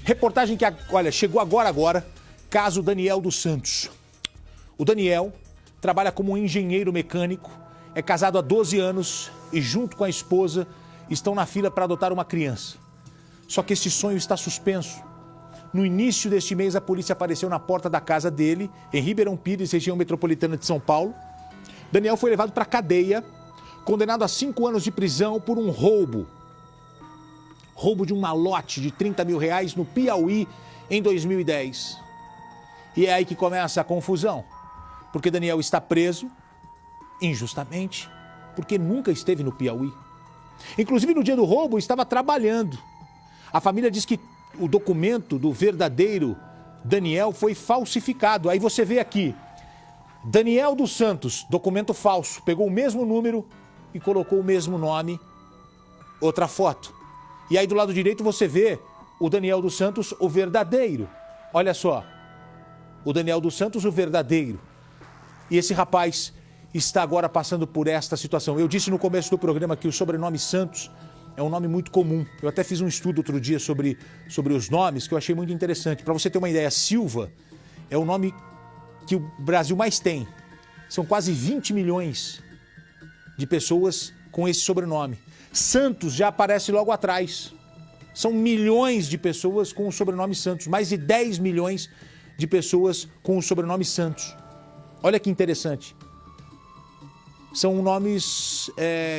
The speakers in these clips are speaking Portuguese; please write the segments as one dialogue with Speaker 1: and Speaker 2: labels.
Speaker 1: Reportagem que, olha, chegou agora, caso Daniel dos Santos. O Daniel trabalha como engenheiro mecânico, é casado há 12 anos e junto com a esposa estão na fila para adotar uma criança. Só que esse sonho está suspenso. No início deste mês, a polícia apareceu na porta da casa dele, em Ribeirão Pires, região metropolitana de São Paulo. Daniel foi levado para a cadeia, condenado a 5 anos de prisão por um roubo. Roubo de um malote de R$30 mil no Piauí em 2010. E é aí que começa a confusão, porque Daniel está preso, injustamente, porque nunca esteve no Piauí. Inclusive, no dia do roubo, estava trabalhando. A família diz que o documento do verdadeiro Daniel foi falsificado. Aí você vê aqui, Daniel dos Santos, documento falso, pegou o mesmo número e colocou o mesmo nome, outra foto. E aí do lado direito você vê o Daniel dos Santos, o verdadeiro. Olha só, o Daniel dos Santos, o verdadeiro. E esse rapaz está agora passando por esta situação. Eu disse no começo do programa que o sobrenome Santos é um nome muito comum. Eu até fiz um estudo outro dia sobre os nomes que eu achei muito interessante. Para você ter uma ideia, Silva é o nome que o Brasil mais tem. São quase 20 milhões de pessoas com esse sobrenome. Santos já aparece logo atrás. São milhões de pessoas com o sobrenome Santos. Mais de 10 milhões de pessoas com o sobrenome Santos. Olha que interessante. São nomes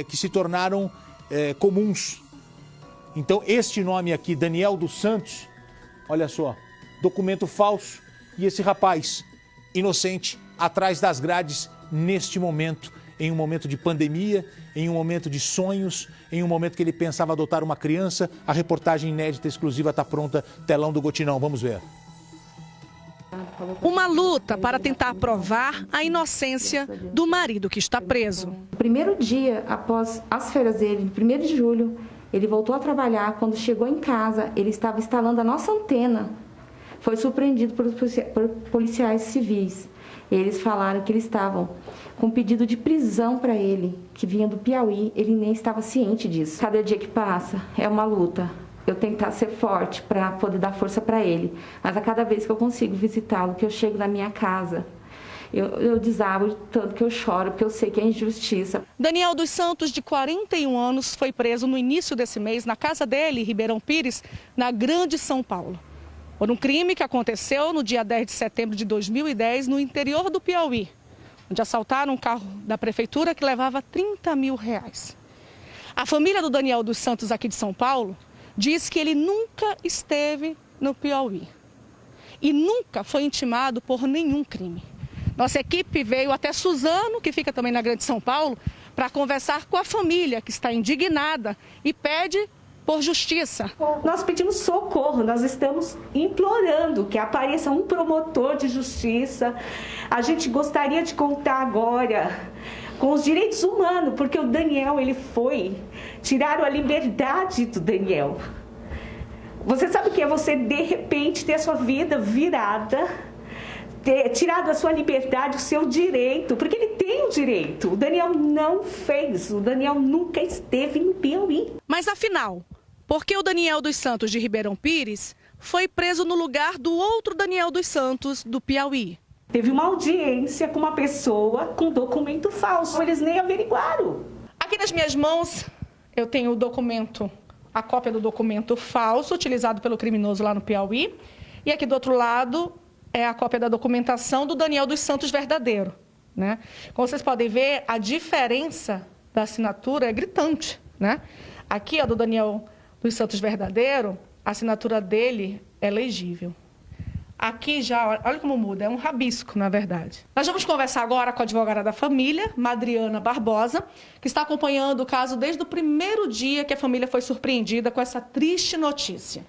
Speaker 1: que se tornaram comuns. Então, este nome aqui, Daniel dos Santos, olha só, documento falso. E esse rapaz, inocente, atrás das grades, neste momento, em um momento de pandemia, em um momento de sonhos, em um momento que ele pensava adotar uma criança. A reportagem inédita exclusiva está pronta, telão do Gotinão, vamos ver.
Speaker 2: Uma luta para tentar provar a inocência do marido que está preso.
Speaker 3: No primeiro dia, após as férias dele, no 1º de julho, ele voltou a trabalhar. Quando chegou em casa, ele estava instalando a nossa antena. Foi surpreendido por policiais civis. Eles falaram que eles estavam com pedido de prisão para ele, que vinha do Piauí. Ele nem estava ciente disso. Cada dia que passa é uma luta. Eu tentar ser forte para poder dar força para ele. Mas a cada vez que eu consigo visitá-lo, que eu chego na minha casa, eu desabo de tanto que eu choro, porque eu sei que é injustiça.
Speaker 2: Daniel dos Santos, de 41 anos, foi preso no início desse mês na casa dele, em Ribeirão Pires, na Grande São Paulo, por um crime que aconteceu no dia 10 de setembro de 2010, no interior do Piauí, onde assaltaram um carro da prefeitura que levava R$30 mil. A família do Daniel dos Santos, aqui de São Paulo, diz que ele nunca esteve no Piauí e nunca foi intimado por nenhum crime. Nossa equipe veio até Suzano, que fica também na Grande São Paulo, para conversar com a família, que está indignada e pede por justiça.
Speaker 4: Nós pedimos socorro, nós estamos implorando que apareça um promotor de justiça. A gente gostaria de contar agora com os direitos humanos, porque o Daniel, tiraram a liberdade do Daniel. Você sabe o que é você, de repente, ter a sua vida virada, ter tirado a sua liberdade, o seu direito, porque ele tem o direito. O Daniel não fez, o Daniel nunca esteve em Piauí.
Speaker 2: Mas afinal, por que o Daniel dos Santos de Ribeirão Pires foi preso no lugar do outro Daniel dos Santos do Piauí?
Speaker 4: Teve uma audiência com uma pessoa com documento falso. Eles nem averiguaram.
Speaker 2: Aqui nas minhas mãos eu tenho o documento, a cópia do documento falso utilizado pelo criminoso lá no Piauí. E aqui do outro lado é a cópia da documentação do Daniel dos Santos verdadeiro, né? Como vocês podem ver, a diferença da assinatura é gritante, né? Aqui, do Daniel dos Santos verdadeiro, a assinatura dele é legível. Aqui já, olha como muda, é um rabisco, na verdade. Nós vamos conversar agora com a advogada da família, Madriana Barbosa, que está acompanhando o caso desde o primeiro dia que a família foi surpreendida com essa triste notícia.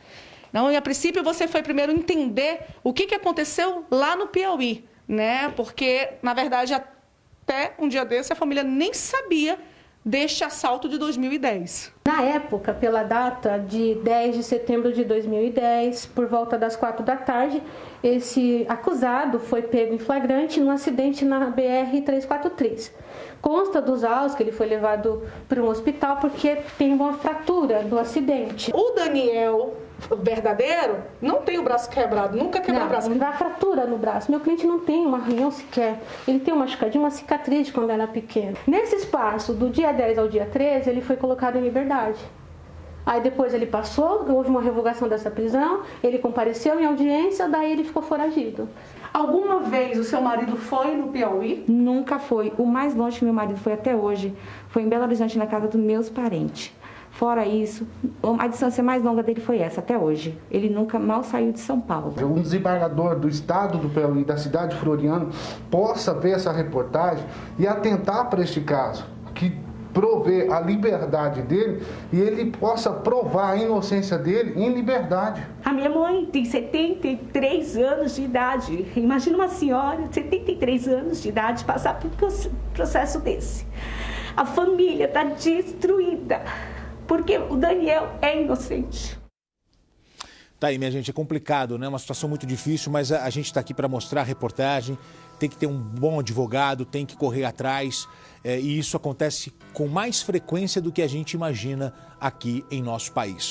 Speaker 2: Não, e a princípio você foi primeiro entender o que aconteceu lá no Piauí, né? Porque, na verdade, até um dia desse a família nem sabia deste assalto de 2010.
Speaker 5: Na época, pela data de 10 de setembro de 2010, por volta das 4 da tarde, esse acusado foi pego em flagrante num acidente na BR-343. Consta dos autos que ele foi levado para um hospital porque tem uma fratura do acidente.
Speaker 4: O Daniel
Speaker 2: verdadeiro, não tem o braço quebrado, nunca quebrou o braço.
Speaker 5: Não dá fratura no braço. Meu cliente não tem um arranhão sequer. Ele tem uma machucadinha, uma cicatriz quando era pequeno. Nesse espaço, do dia 10 ao dia 13, ele foi colocado em liberdade. Aí depois ele passou, houve uma revogação dessa prisão, ele compareceu em audiência, daí ele ficou foragido.
Speaker 2: Alguma vez o seu marido foi no Piauí?
Speaker 3: Nunca foi. O mais longe que meu marido foi até hoje foi em Belo Horizonte, na casa dos meus parentes. Fora isso, a distância mais longa dele foi essa, até hoje. Ele nunca mal saiu de São Paulo.
Speaker 6: Um desembargador do estado do Piauí, da cidade de Floriano, possa ver essa reportagem e atentar para este caso, que prover a liberdade dele e ele possa provar a inocência dele em liberdade.
Speaker 4: A minha mãe tem 73 anos de idade. Imagina uma senhora de 73 anos de idade passar por um processo desse. A família está destruída, porque o Daniel é inocente.
Speaker 1: Tá aí, minha gente, é complicado, né? Uma situação muito difícil, mas a gente está aqui para mostrar a reportagem. Tem que ter um bom advogado, tem que correr atrás. E isso acontece com mais frequência do que a gente imagina aqui em nosso país.